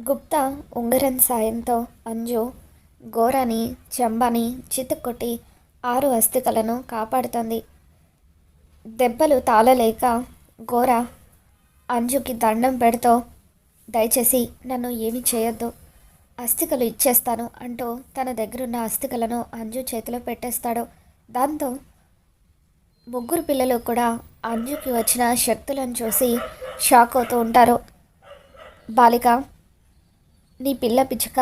గుప్తా ఉంగరం సాయంతో అంజు ఘోరాని చెంబని చితక్కొట్టి 6 అస్థికలను కాపాడుతుంది. దెబ్బలు తాళలేక ఘోర అంజుకి దండం పెడుతూ దయచేసి నన్ను ఏమీ చేయొద్దు, అస్థికలు ఇచ్చేస్తాను అంటూ తన దగ్గరున్న అస్థికలను అంజు చేతిలో పెట్టేస్తాడు. దాంతో ముగ్గురు పిల్లలు కూడా అంజుకి వచ్చిన శక్తులను చూసి షాక్ అవుతూ ఉంటారు. బాలిక, నీ పిల్ల పిచ్చుక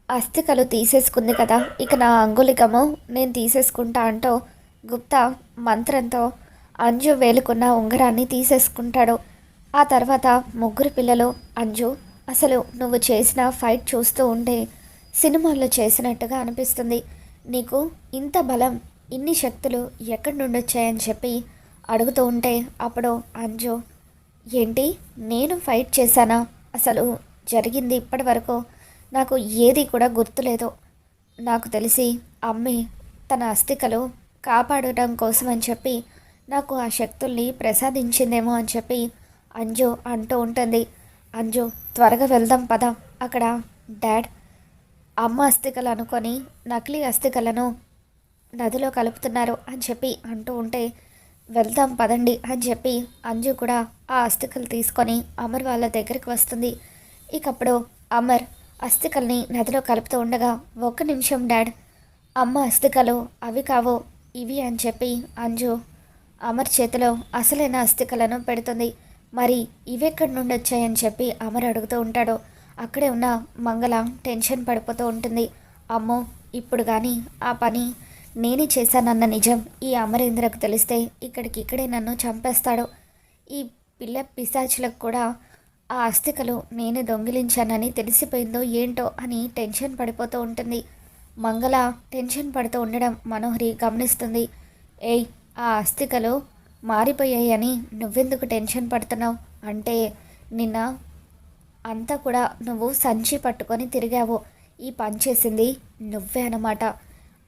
అస్థికలు తీసేసుకుంది కదా, ఇక నా అంగుళికము నేను తీసేసుకుంటా అంటూ గుప్తా మంత్రంతో అంజు వేలుకున్న ఉంగరాన్ని తీసేసుకుంటాడు. ఆ తర్వాత ముగ్గురు పిల్లలు, అంజు అసలు నువ్వు చేసిన ఫైట్ చూస్తూ ఉంటే సినిమాల్లో చేసినట్టుగా అనిపిస్తుంది, నీకు ఇంత బలం ఇన్ని శక్తులు ఎక్కడి నుండి వచ్చాయని చెప్పి అడుగుతూ ఉంటే అప్పుడు అంజు, ఏంటి నేను ఫైట్ చేశానా, అసలు జరిగింది ఇప్పటి వరకు నాకు ఏది కూడా గుర్తులేదు, నాకు తెలిసి అమ్మి తన అస్థికలు కాపాడటం కోసం అని చెప్పి నాకు ఆ శక్తుల్ని ప్రసాదించిందేమో అని చెప్పి అంజు అంటూ ఉంటుంది. అంజు, త్వరగా వెళ్దాం పద, అక్కడ డాడ్ అమ్మ అస్థికలు అనుకొని నకిలీ అస్థికలను నదిలో కలుపుతున్నారు అని చెప్పి అంటూ ఉంటే వెళ్దాం పదండి అని చెప్పి అంజు కూడా ఆ అస్థికలు తీసుకొని అమర్ వాళ్ళ దగ్గరికి వస్తుంది. ఇకప్పుడు అమర్ అస్థికల్ని నదిలో కలుపుతూ ఉండగా, ఒక్క నిమిషం డాడ్, అమ్మ అస్థికలు అవి కావు ఇవి అని చెప్పి అంజు అమర్ చేతిలో అసలైన అస్థికలను పెడుతుంది. మరి ఇవెక్కడి నుండి వచ్చాయని చెప్పి అమర్ అడుగుతూ ఉంటాడు. అక్కడే ఉన్న మంగళ టెన్షన్ పడిపోతూ ఉంటుంది. అమ్మో, ఇప్పుడు కానీ ఆ పని నేనే చేశానన్న నిజం ఈ అమరేంద్రకు తెలిస్తే ఇక్కడికిక్కడే నన్ను చంపేస్తాడు, ఈ పిల్ల పిశాచులకు కూడా ఆ అస్థికలు నేనే దొంగిలించానని తెలిసిపోయిందో ఏంటో అని టెన్షన్ పడిపోతూ ఉంటుంది. మంగళ టెన్షన్ పడుతూ ఉండడం మనోహరి గమనిస్తుంది. ఏయ్, ఆ అస్థికలు మారిపోయాయని నువ్వెందుకు టెన్షన్ పడుతున్నావు, అంటే నిన్న అంతా కూడా నువ్వు సంచి పట్టుకొని తిరిగావు, ఈ పని చేసింది నువ్వే అన్నమాట.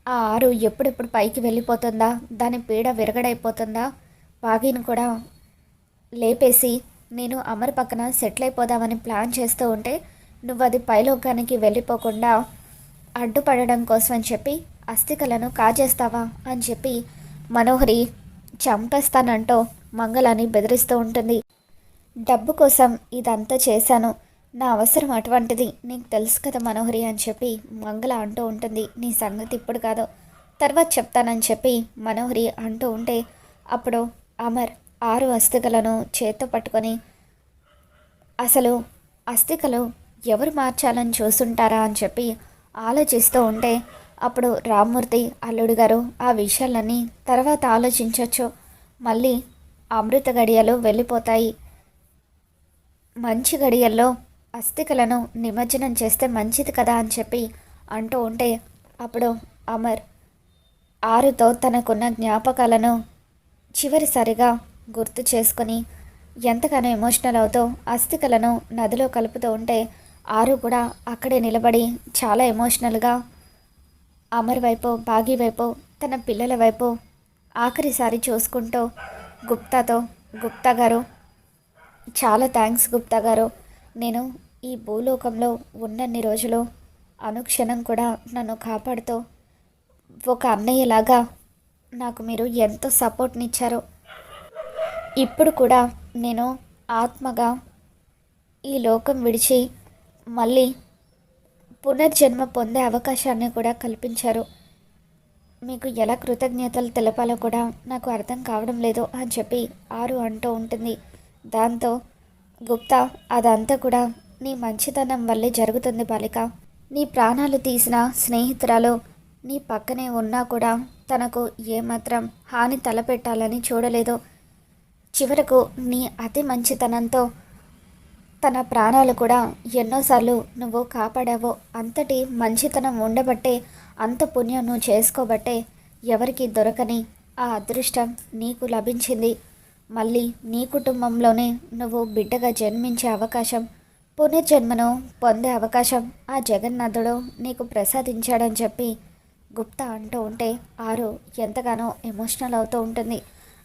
ఆ 6 ఎప్పుడెప్పుడు పైకి వెళ్ళిపోతుందా, దాని పీడ విరగడైపోతుందా, బాగీని కూడా లేపేసి నేను అమర్ పక్కన సెటిల్ అయిపోదామని ప్లాన్ చేస్తూ ఉంటే నువ్వు అది పైలోకానికి వెళ్ళిపోకుండా అడ్డుపడడం కోసం అని చెప్పి అస్థికలను కాజేస్తావా అని చెప్పి మనోహరి చంపేస్తానంటూ మంగళని బెదిరిస్తూ ఉంటుంది. డబ్బు కోసం ఇదంతా చేశాను, నా అవసరం అటువంటిది, నీకు తెలుసు కదా మనోహరి అని చెప్పి మంగళ అంటూ ఉంటుంది. నీ సంగతి ఇప్పుడు కాదు, తర్వాత చెప్తానని చెప్పి మనోహరి అంటూ ఉంటే అప్పుడు అమర్ 6 అస్థికలను చేత్తో పట్టుకొని, అసలు అస్థికలు ఎవరు మార్చాలని చూసుంటారా అని చెప్పి ఆలోచిస్తూ ఉంటే అప్పుడు రామ్మూర్తి, అల్లుడు గారు ఆ విషయాలన్నీ తర్వాత ఆలోచించవచ్చు, మళ్ళీ అమృత గడియలు వెళ్ళిపోతాయి, మంచి గడియల్లో అస్థికలను నిమజ్జనం చేస్తే మంచిది కదా అని చెప్పి అంటూ ఉంటే అప్పుడు అమర్ 6తో తనకున్న జ్ఞాపకాలను చివరిసారిగా గుర్తు చేసుకొని ఎంతగానో ఎమోషనల్ అవుతూ అస్థికలను నదిలో కలుపుతూ ఉంటే 6 కూడా అక్కడే నిలబడి చాలా ఎమోషనల్గా అమర్ వైపు, బాగీ వైపు, తన పిల్లల వైపు ఆఖరిసారి చూసుకుంటూ గుప్తాతో, గుప్తా గారు చాలా థ్యాంక్స్ గుప్తా గారు, నేను ఈ భూలోకంలో ఉన్నన్ని రోజులు అనుక్షణం కూడా నన్ను కాపాడుతూ ఒక అన్నయ్యలాగా నాకు మీరు ఎంతో సపోర్ట్నిచ్చారు, ఇప్పుడు కూడా నేను ఆత్మగా ఈ లోకం విడిచి మళ్ళీ పునర్జన్మ పొందే అవకాశాన్ని కూడా కల్పించారు, మీకు ఎలా కృతజ్ఞతలు తెలపాలో కూడా నాకు అర్థం కావడం లేదు అని చెప్పి 6 అంటూ ఉంటుంది. దాంతో గుప్తా, అదంతా కూడా నీ మంచితనం వల్లే జరుగుతుంది బాలిక, నీ ప్రాణాలు తీసిన స్నేహితురాలు నీ పక్కనే ఉన్నా కూడా తనకు ఏమాత్రం హాని తలపెట్టాలని చూడలేదు, చివరకు నీ అతి మంచితనంతో తన ప్రాణాలు కూడా ఎన్నోసార్లు నువ్వు కాపాడావో, అంతటి మంచితనం ఉండబట్టే, అంత పుణ్యం నువ్వు చేసుకోబట్టే ఎవరికి దొరకని ఆ అదృష్టం నీకు లభించింది, మళ్ళీ నీ కుటుంబంలోనే నువ్వు బిడ్డగా జన్మించే అవకాశం, పునర్జన్మను పొందే అవకాశం ఆ జగన్నాథుడు నీకు ప్రసాదించాడని చెప్పి గుప్తా అంటూ ఉంటే 6 ఎంతగానో ఎమోషనల్ అవుతూ ఉంటుంది.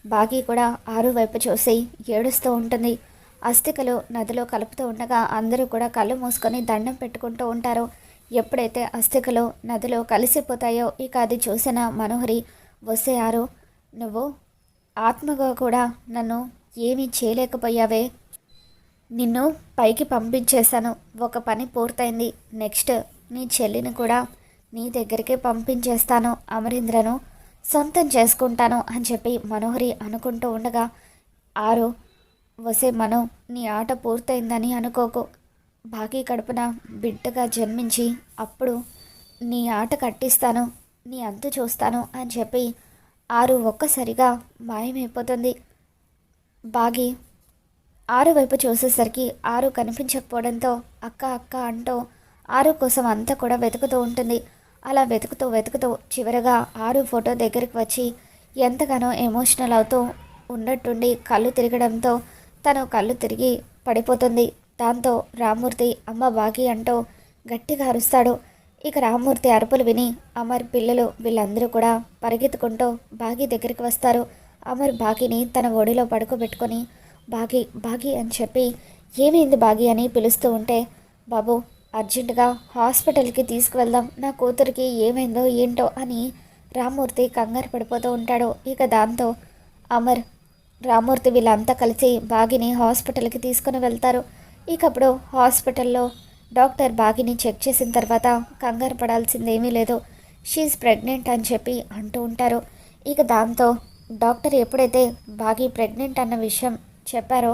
బాగీ కూడా 6 వైపు చూసి ఏడుస్తూ ఉంటుంది. అస్థికలు నదిలో కలుపుతూ ఉండగా అందరూ కూడా కళ్ళు మూసుకొని దండం పెట్టుకుంటూ ఉంటారు. ఎప్పుడైతే అస్థికలు నదిలో కలిసిపోతాయో ఇక అది చూసిన మనోహరి, వస్తే ఆరు, నువ్వు ఆత్మగా కూడా నన్ను ఏమీ చేయలేకపోయావే. నిన్ను పైకి పంపించేశాను, ఒక పని పూర్తయింది. నెక్స్ట్ నీ చెల్లిని కూడా నీ దగ్గరికే పంపించేస్తాను, అమరేంద్రను సొంతం చేసుకుంటాను అని చెప్పి మనోహరి అనుకుంటూ ఉండగా, ఆరు, వసే మనో, నీ ఆట పూర్తయిందని అనుకోకు. బాకీ కడుపున బిడ్డగా జన్మించి అప్పుడు నీ ఆట కట్టిస్తాను, నీ అంతు చూస్తాను అని చెప్పి ఆరు ఒక్కసారిగా మాయమైపోతుంది. బాగి ఆరు వైపు చూసేసరికి ఆరు కనిపించకపోవడంతో అక్క అక్క అంటూ ఆరు కోసం అంతా కూడా వెతుకుతూ ఉంటుంది. అలా వెతుకుతూ వెతుకుతూ చివరగా ఆరు ఫోటో దగ్గరికి వచ్చి ఎంతగానో ఎమోషనల్ అవుతూ ఉన్నట్టుండి కళ్ళు తిరగడంతో తను కళ్ళు తిరిగి పడిపోతుంది. దాంతో రామ్మూర్తి అమ్మ బాగి అంటూ గట్టిగా అరుస్తాడు. ఇక రామ్మూర్తి అరుపులు విని అమర్, పిల్లలు వీళ్ళందరూ కూడా పరిగెత్తుకుంటూ బాగి దగ్గరికి వస్తారు. అమర్ బాగిని తన ఒడిలో పడుకోబెట్టుకొని బాగి బాగి అని చెప్పి ఏమైంది బాగి అని పిలుస్తూ ఉంటే, బాబు అర్జెంటుగా హాస్పిటల్కి తీసుకువెళ్దాం, నా కూతురికి ఏమైందో ఏంటో అని రామ్మూర్తి కంగారు పడిపోతూ ఉంటాడు. ఇక దాంతో అమర్, రామ్మూర్తి వీళ్ళంతా కలిసి బాగిని హాస్పిటల్కి తీసుకుని వెళ్తారు. ఇక అప్పుడు హాస్పిటల్లో డాక్టర్ బాగిని చెక్ చేసిన తర్వాత కంగారు పడాల్సిందేమీ లేదు, షీఈ్ ప్రెగ్నెంట్ అని చెప్పి అంటూ ఉంటారు. ఇక దాంతో డాక్టర్ ఎప్పుడైతే బాగి ప్రెగ్నెంట్ అన్న విషయం చెప్పారో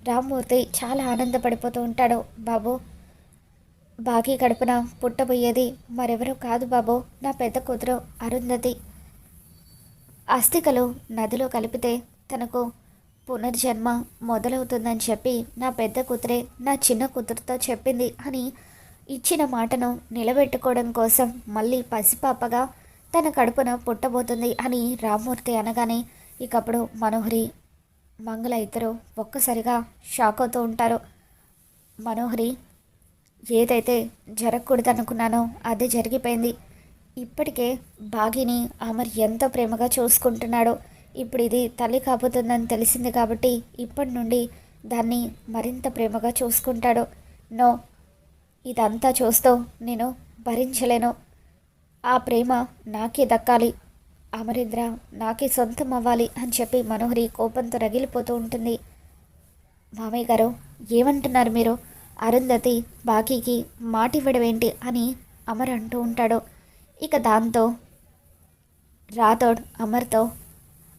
రామ్మూర్తి చాలా ఆనందపడిపోతూ ఉంటాడు. బాబు, బాగి కడుపున పుట్టబోయేది మరెవరో కాదు బాబు, నా పెద్ద కూతురు అరుంధతి. అస్థికలు నదిలో కలిపితే తనకు పునర్జన్మ మొదలవుతుందని చెప్పి నా పెద్ద కూతురే నా చిన్న కూతురుతో చెప్పింది అని ఇచ్చిన మాటను నిలబెట్టుకోవడం కోసం మళ్ళీ పసిపాపగా తన కడుపున పుట్టబోతుంది అని రామ్మూర్తి అనగానే ఇకప్పుడు మనోహరి, మంగళ ఇద్దరు ఒక్కసారిగా షాక్ అవుతూ ఉంటారు. మనోహరి, ఏదైతే జరగకూడదనుకున్నానో అదే జరిగిపోయింది. ఇప్పటికే బాగిని అమర్ ఎంతో ప్రేమగా చూసుకుంటున్నాడు. ఇప్పుడు ఇది తల్లి కాబోతుందని తెలిసింది కాబట్టి ఇప్పటి నుండి దాన్ని మరింత ప్రేమగా చూసుకుంటాడు. నో, ఇదంతా చూస్తూ నేను భరించలేను. ఆ ప్రేమ నాకే దక్కాలి, అమరేంద్ర నాకే సొంతం అవ్వాలి అని చెప్పి మనోహరి కోపంతో రగిలిపోతూ ఉంటుంది. మామయ్య గారు, ఏమంటున్నారు మీరు? అరుంధతి బాకీకి మాటివ్వడం ఏంటి అని అమర్ అంటూ ఉంటాడు. ఇక దాంతో రాథోడ్ అమర్తో,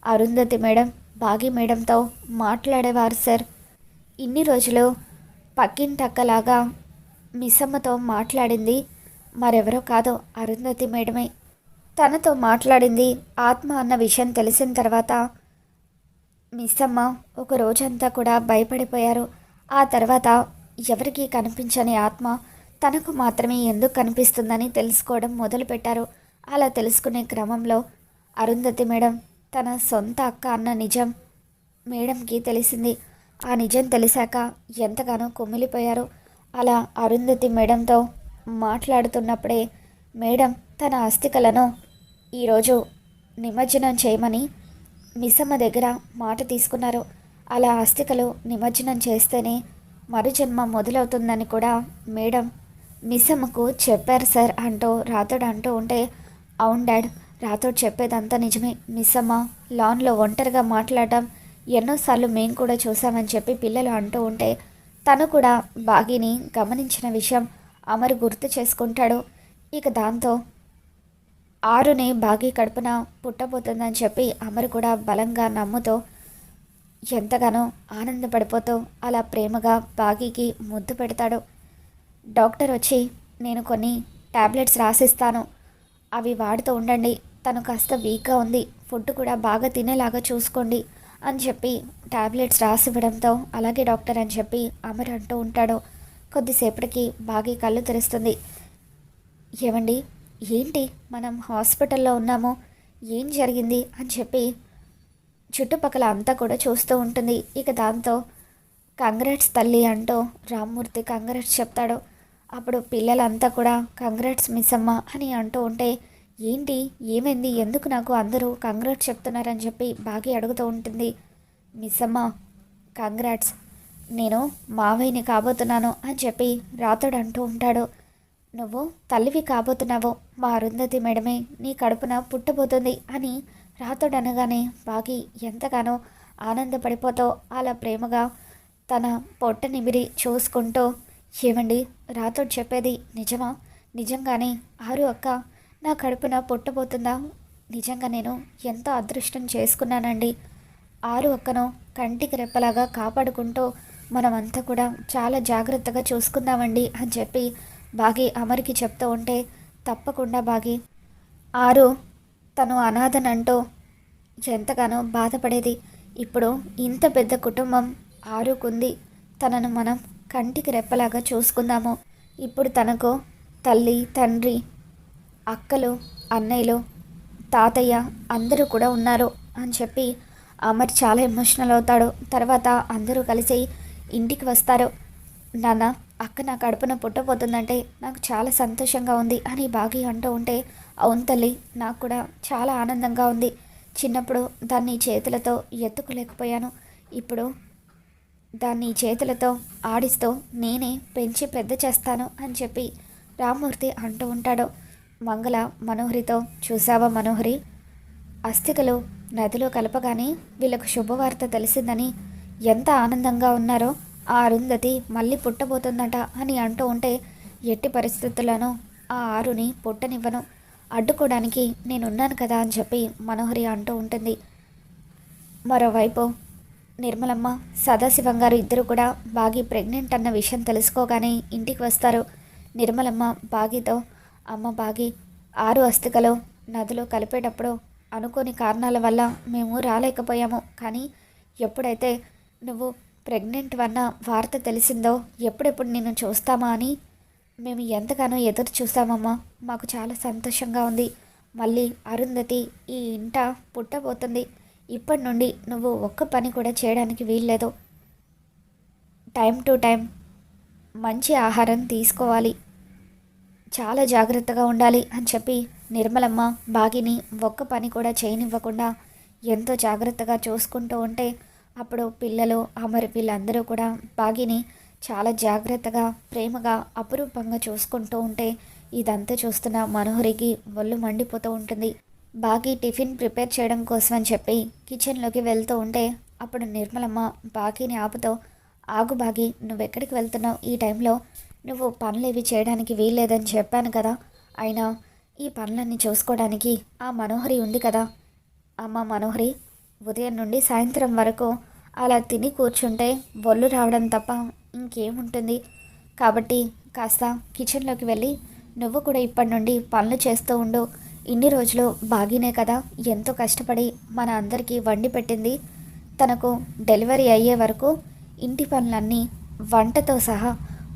అరుంధతి మేడం బాగి మేడంతో మాట్లాడేవారు సార్. ఇన్ని రోజులు పక్కింటక్కలాగా మిస్సమ్మతో మాట్లాడింది మరెవరో కాదు, అరుంధతి మేడమే. తనతో మాట్లాడింది ఆత్మ అన్న విషయం తెలిసిన తర్వాత మిస్సమ్మ ఒక రోజంతా కూడా భయపడిపోయారు. ఆ తర్వాత ఎవరికీ కనిపించని ఆత్మ తనకు మాత్రమే ఎందుకు కనిపిస్తుందని తెలుసుకోవడం మొదలుపెట్టారు. అలా తెలుసుకునే క్రమంలో అరుంధతి మేడం తన సొంత అక్క అన్న నిజం మేడంకి తెలిసింది. ఆ నిజం తెలిసాక ఎంతగానో కుమిలిపోయారు. అలా అరుంధతి మేడంతో మాట్లాడుతున్నప్పుడే మేడం తన అస్థికలను ఈరోజు నిమజ్జనం చేయమని మిస్సమ్మ దగ్గర మాట తీసుకున్నారు. అలా అస్థికలు నిమజ్జనం చేస్తేనే మరుజన్మ మొదలవుతుందని కూడా మేడం మిస్సమ్మకు చెప్పారు సార్ అంటూ రాథోడ్ అంటూ ఉంటే, అవును డాడ్, రాథోడ్ చెప్పేదంతా నిజమే. మిస్సమ్మ లాన్లో ఒంటరిగా మాట్లాడడం ఎన్నోసార్లు మేము కూడా చూసామని చెప్పి పిల్లలు అంటూ ఉంటే తను కూడా బాగిని గమనించిన విషయం అమరు గుర్తు చేసుకుంటాడు. ఇక దాంతో ఆరుని బాగి కడుపున పుట్టబోతుందని చెప్పి అమరు కూడా బలంగా నమ్ముతూ ఎంతగానో ఆనందపడిపోతూ అలా ప్రేమగా బాగీకి ముద్దు పెడతాడు. డాక్టర్ వచ్చి, నేను కొన్ని టాబ్లెట్స్ రాసిస్తాను, అవి వాడుతూ ఉండండి, తను కాస్త వీక్గా ఉంది, ఫుడ్ కూడా బాగా తినేలాగా చూసుకోండి అని చెప్పి టాబ్లెట్స్ రాసివ్వడంతో అలాగే డాక్టర్ అని చెప్పి అమర్ అంటూ ఉంటాడు. కొద్దిసేపటికి బాగా కళ్ళు తెరుస్తుంది. ఏమండి, ఏంటి మనం హాస్పిటల్లో ఉన్నాము, ఏం జరిగింది అని చెప్పి చుట్టుపక్కల అంతా కూడా చూస్తూ ఉంటుంది. ఇక దాంతో కంగ్రాట్స్ తల్లి అంటూ రామ్మూర్తి కంగ్రాట్స్ చెప్తాడు. అప్పుడు పిల్లలంతా కూడా కంగ్రాట్స్ మిస్ అమ్మ అని అంటూ ఉంటే, ఏంటి ఏమైంది, ఎందుకు నాకు అందరూ కంగ్రాట్స్ చెప్తున్నారని చెప్పి బాగా అడుగుతూ ఉంటుంది. మిస్ అమ్మ, కంగ్రాట్స్, నేను మావయ్యని కాబోతున్నాను అని చెప్పి రాతోడు అంటూ ఉంటాడు. నువ్వు తల్లివి కాబోతున్నావు, మా అరుంధతి మేడమే నీ కడుపున పుట్టబోతుంది అని రాతోడు అనగానే బాగి ఎంతగానో ఆనందపడిపోతూ అలా ప్రేమగా తన పొట్ట నిమిరి చూసుకుంటూ, ఏమండి రాతోడు చెప్పేది నిజమా? నిజంగానే ఆరు అక్క నా కడుపున పుట్టబోతుందా? నిజంగా నేను ఎంతో అదృష్టం చేసుకున్నానండి. ఆరు అక్కను కంటికి రెప్పలాగా కాపాడుకుంటూ మనమంతా కూడా చాలా జాగ్రత్తగా చూసుకుందామండి అని చెప్పి బాగి అమర్కి చెప్తూ ఉంటే, తప్పకుండా బాగి, ఆరు తను అనాథనంటూ ఎంతగానో బాధపడేది. ఇప్పుడు ఇంత పెద్ద కుటుంబం ఆరుకుంది. తనను మనం కంటికి రెప్పలాగా చూసుకుందాము. ఇప్పుడు తనకు తల్లి, తండ్రి, అక్కలు, అన్నయ్యలు, తాతయ్య అందరూ కూడా ఉన్నారు అని చెప్పి అమర్ చాలా ఎమోషనల్ అవుతాడు. తర్వాత అందరూ కలిసి ఇంటికి వస్తారు. నాన్న, అక్క నా కడుపున పుట్టబోతుందంటే నాకు చాలా సంతోషంగా ఉంది అని బాగి అంటూ ఉంటే, అవును తల్లి, నాకు కూడా చాలా ఆనందంగా ఉంది. చిన్నప్పుడు దాన్ని చేతులతో ఎత్తుకోలేకపోయాను. ఇప్పుడు దాన్ని చేతులతో ఆడిస్తూ నేనే పెంచి పెద్ద చేస్తాను అని చెప్పి రామ్మూర్తి అంటూ ఉంటాడు. మంగళ మనోహరితో, చూసావా మనోహరి, అస్థికలు నదిలో కలపగానే వీళ్ళకు శుభవార్త తెలిసిందని ఎంత ఆనందంగా ఉన్నారో. ఆ అరుంధతి మళ్ళీ పుట్టబోతుందట అని అంటూ ఉంటే, ఎట్టి పరిస్థితుల్లోనూ ఆ ఆరుని పుట్టనివ్వను, అడ్డుకోవడానికి నేనున్నాను కదా అని చెప్పి మనోహరి అంటూ ఉంటుంది. మరోవైపు నిర్మలమ్మ, సదాశివం గారు ఇద్దరు కూడా బాగి ప్రెగ్నెంట్ అన్న విషయం తెలుసుకోగానే ఇంటికి వస్తారు. నిర్మలమ్మ బాగితో, అమ్మ బాగి, ఆరు అస్థికలు నదిలో కలిపేటప్పుడు అనుకోని కారణాల వల్ల మేము రాలేకపోయాము. కానీ ఎప్పుడైతే నువ్వు ప్రెగ్నెంట్ అన్న వార్త తెలిసిందో, ఎప్పుడెప్పుడు నిన్ను చూస్తామా అని మేము ఎంతగానో ఎదురు చూసామమ్మా. మాకు చాలా సంతోషంగా ఉంది. మళ్ళీ అరుంధతి ఈ ఇంట పుట్టబోతుంది. ఇప్పటి నుండి నువ్వు ఒక్క పని కూడా చేయడానికి వీల్లేదు. టైం టు టైం మంచి ఆహారం తీసుకోవాలి, చాలా జాగ్రత్తగా ఉండాలి అని చెప్పి నిర్మలమ్మ బాగిని ఒక్క పని కూడా చేయనివ్వకుండా ఎంతో జాగ్రత్తగా చూసుకుంటూ ఉంటే, అప్పుడు పిల్లలు అమర్ వీళ్ళందరూ కూడా బాగిని చాలా జాగ్రత్తగా ప్రేమగా అపురూపంగా చూసుకుంటూ ఉంటే, ఇదంతా చూస్తున్న మనోహరికి ఒళ్ళు మండిపోతూ ఉంటుంది. బాగి టిఫిన్ ప్రిపేర్ చేయడం కోసం అని చెప్పి కిచెన్లోకి వెళ్తూ ఉంటే, అప్పుడు నిర్మలమ్మ బాగిని ఆపుతో, ఆగు బాగి, నువ్వెక్కడికి వెళ్తున్నావు? ఈ టైంలో నువ్వు పనులేవి చేయడానికి వీల్లేదని చెప్పాను కదా. అయినా ఈ పనులన్నీ చూసుకోవడానికి ఆ మనోహరి ఉంది కదా. అమ్మ మనోహరి ఉదయం నుండి సాయంత్రం వరకు అలా తిని కూర్చుంటే బొల్లు రావడం తప్ప ఇంకేముంటుంది. కాబట్టి కాస్త కిచెన్లోకి వెళ్ళి నువ్వు కూడా ఇప్పటి నుండి పనులు చేస్తూ ఉండు. ఇన్ని రోజులు బాగినే కదా ఎంతో కష్టపడి మన అందరికీ వండి పెట్టింది. తనకు డెలివరీ అయ్యే వరకు ఇంటి పనులన్నీ వంటతో సహా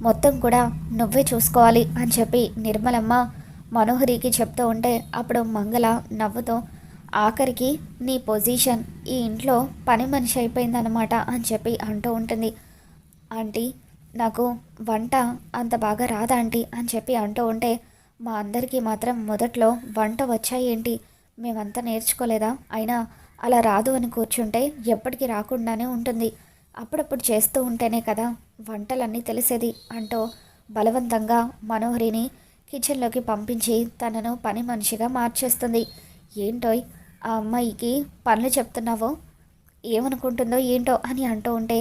మొత్తం కూడా నువ్వే చూసుకోవాలి అని చెప్పి నిర్మలమ్మ మనోహరికి చెప్తూ ఉంటే, అప్పుడు మంగళ నవ్వుతో, ఆఖరికి నీ పొజిషన్ ఈ ఇంట్లో పని మనిషి అయిపోయిందనమాట అని చెప్పి అంటూ ఉంటుంది. ఆంటీ, నాకు వంట అంత బాగా రాదా ఆంటీ అని చెప్పి అంటూ ఉంటే, మా అందరికీ మాత్రం మొదట్లో వంట వచ్చాయి ఏంటి, మేమంతా నేర్చుకోలేదా? అయినా అలా రాదు అని కూర్చుంటే ఎప్పటికీ రాకుండానే ఉంటుంది. అప్పుడప్పుడు చేస్తూ ఉంటేనే కదా వంటలన్నీ తెలిసేది అంటూ బలవంతంగా మనోహరిని కిచెన్లోకి పంపించి తనను పని మనిషిగా మార్చేస్తుంది. ఏంటోయ్ ఆ అమ్మాయికి పనులు చెప్తున్నావో, ఏమనుకుంటుందో ఏంటో అని అంటూ ఉంటే,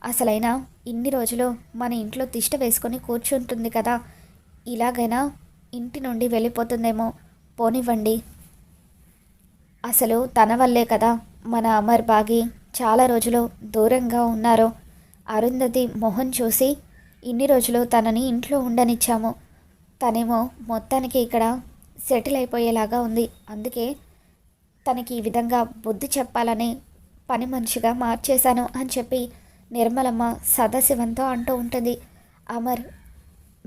అసలైనా ఇన్ని రోజులు మన ఇంట్లో తిష్ట వేసుకొని కూర్చుంటుంది కదా, ఇలాగైనా ఇంటి నుండి వెళ్ళిపోతుందేమో, పోనివ్వండి. అసలు తన వల్లే కదా మన అమర్ బాగి చాలా రోజులు దూరంగా ఉన్నారు. అరుంధతి మొహం చూసి ఇన్ని రోజులు తనని ఇంట్లో ఉండనిచ్చాము. తనేమో మొత్తానికి ఇక్కడ సెటిల్ అయిపోయేలాగా ఉంది. అందుకే తనకి ఈ విధంగా బుద్ధి చెప్పాలని పని మనిషిగా మార్చేశాను అని చెప్పి నిర్మలమ్మ సదాశివంతో అంటూ ఉంటుంది. అమర్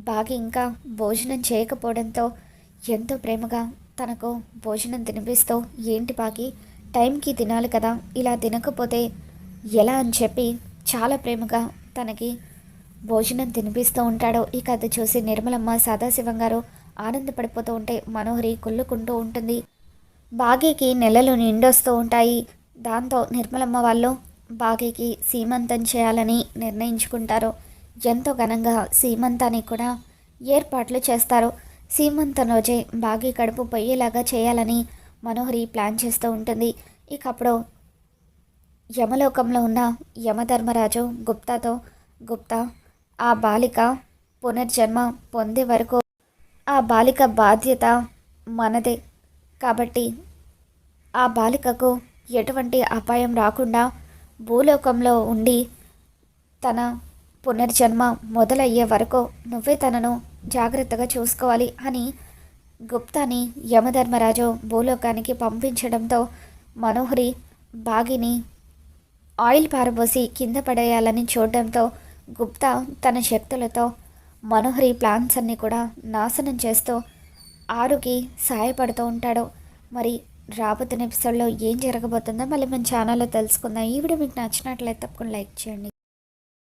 బాగి ఇంకా భోజనం చేయకపోవడంతో ఎంతో ప్రేమగా తనకు భోజనం తినిపిస్తూ, ఏంటి బాగి టైంకి తినాలి కదా, ఇలా తినకపోతే ఎలా అని చెప్పి చాలా ప్రేమగా తనకి భోజనం తినిపిస్తూ ఉంటాడు. ఇక అది చూసి నిర్మలమ్మ సదాశివం గారు ఆనందపడిపోతూ ఉంటే మనోహరి కుళ్ళుకుంటూ ఉంటుంది. బాగీకి నెలలు నిండొస్తూ ఉంటాయి. దాంతో నిర్మలమ్మ వాళ్ళు బాగీకి సీమంతం చేయాలని నిర్ణయించుకుంటారు. ఎంతో ఘనంగా సీమంతాన్ని కూడా ఏర్పాట్లు చేస్తారు. సీమంతం రోజే బాగీ కడుపు పొయ్యేలాగా చేయాలని మనోహరి ప్లాన్ చేస్తూ ఉంటుంది. ఇక అప్పుడు యమలోకంలో ఉన్న యమధర్మరాజు గుప్తాతో, గుప్తా, ఆ బాలిక పునర్జన్మ పొందే వరకు ఆ బాలిక బాధ్యత మనదే. కాబట్టి ఆ బాలికకు ఎటువంటి అపాయం రాకుండా భూలోకంలో ఉండి తన పునర్జన్మ మొదలయ్యే వరకు నువ్వే తనను జాగ్రత్తగా చూసుకోవాలి అని గుప్తాని యమధర్మరాజు భూలోకానికి పంపించడంతో మనోహరి బాగిని ఆయిల్ పారబోసి కింద పడేయాలని చూడడంతో గుప్తా తన శక్తులతో మనోహరి ప్లాన్స్ అన్నీ కూడా నాశనం చేస్తూ ఆరుకి సహాయపడుతూ ఉంటాడు. మరి రాబోతున్న ఎపిసోడ్లో ఏం జరగబోతుందో మళ్ళీ మన ఛానల్లో తెలుసుకుందాం. ఈ వీడియో మీకు నచ్చినట్లయితే తప్పకుండా లైక్ చేయండి.